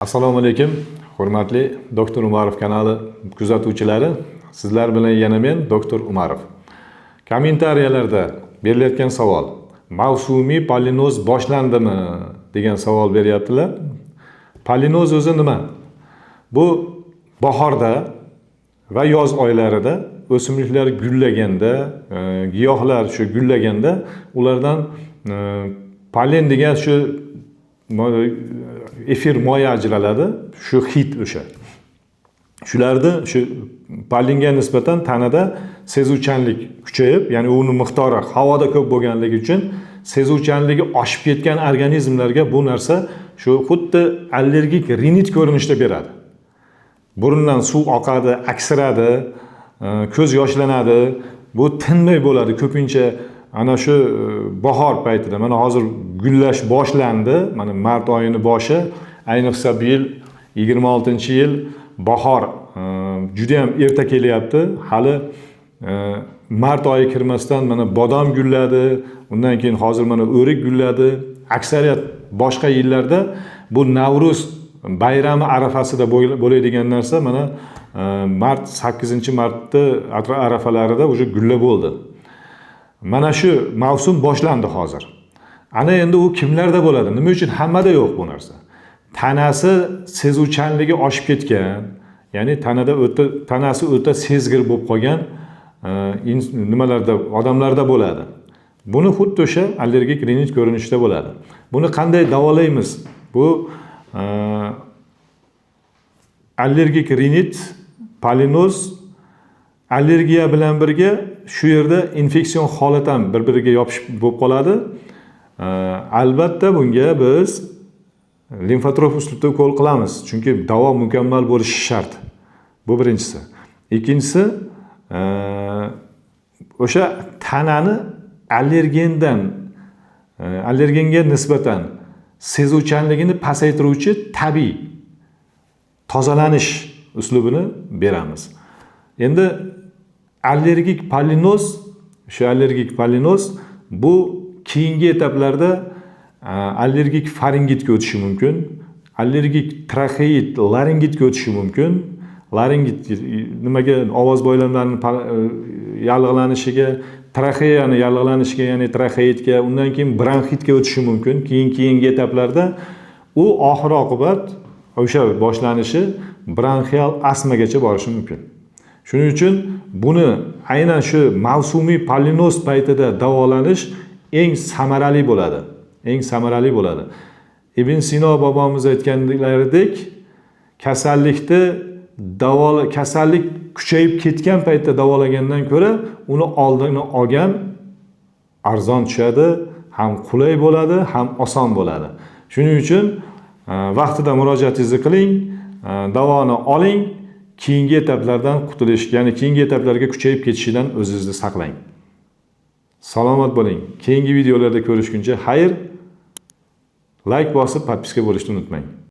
Assalomu alaykum, hurmatli Doktor Umarov kanali kuzatuvchilari. Sizlar bilan yana men Doktor Umarov. Kommentariyalarda berilayotgan savol: mavsumiy polinoz boshlandimi degan savol beryaptilar. Polinoz o'zi nima? Bu bahorda va yoz oylarida o'simliklar gullaganda, giyohlar shu gullaganda ulardan polen degan shu efir moya ajraladi, shu hid o'sha. Shularda shu polenga nisbatan tanada sezuvchanlik kuchayib, ya'ni uni miqdori havoda ko'p bo'lganligi uchun sezuvchanligi oshib ketgan organizmlarga bu narsa shu xuddi allergik rinit ko'rinishda beradi. Burundan suv oqadi, aksiradi, ko'z yoshlanadi. Bu tinmay bo'ladi ko'pincha. Ana shu bahor paytida, mana hozir gullash boshlandi, mana mart oyining boshi, ayniqsa bu yil 26-yil bahor juda ham erta kelyapti. Hali mart oyi kirmasdan mana bodom gulladi, undan keyin hozir mana o'rik gulladi. Aksariyat boshqa yillarda bu Navruz bayrami arafasida bo'ladigan narsa mana mart 8-martda arafalarida уже gulla bo'ldi. Mana shu mavsum boshlandi hozir. Ana endi u kimlarda bo'ladi? Nima uchun hammada yo'q bu narsa? Tanasi sezuvchanligi oshib ketgan, ya'ni tanasi o'ta sezgir bo'lib qolgan nimalarda, odamlarda bo'ladi. Buni xuddi o'sha allergik rinit ko'rinishida bo'ladi. Buni qanday davolaymiz? Bu allergik rinit, polinoz allergiya bilan birga shu yerda infeksion holat ham bir-biriga yopishib bo'lib qoladi. Albatta bunga biz limfatrof uslubda ukol qilamiz, chunki davo mukammal bo'lishi shart. Bu birinchisi. Ikkinchisi, o'sha tanani allergenga nisbatan sezuvchanligini pasaytiruvchi tabiiy tozalanish uslubini beramiz. Endi allergik polinoz bu keyingi etaplarda allergik faringitga o'tishi mumkin, allergik traxeit, laringitga o'tishi mumkin. Laringit nimaga? Ovoz bo'ylamlarining yallig'lanishiga, traxeyani yallig'lanishiga, ya'ni traxeitga, undan keyin bronxitga o'tishi mumkin. Keyingi etaplarda u oxir oqibat o'sha boshlanishi bronxial astmagacha borishi mumkin. Shuning uchun buni aynan shu mavsumiy polinoz paytida davolanish eng samarali bo'ladi. Ibn Sino bobomiz aytganlaridek, kasallik kuchayib ketgan paytda davolagandan ko'ra, uni oldini olgan arzon tushadi, ham qulay bo'ladi, ham oson bo'ladi. Shuning uchun vaqtida murojaatingizni qiling, davoni oling. Keyingi etaplardan qutulish, ya'ni keyingi etaplarga kuchayib ketishidan o'zingizni saqlang. Salomat bo'ling. Keyingi videolarda ko'rishguncha xayr. Like bosib, podpiska bo'lishni unutmang.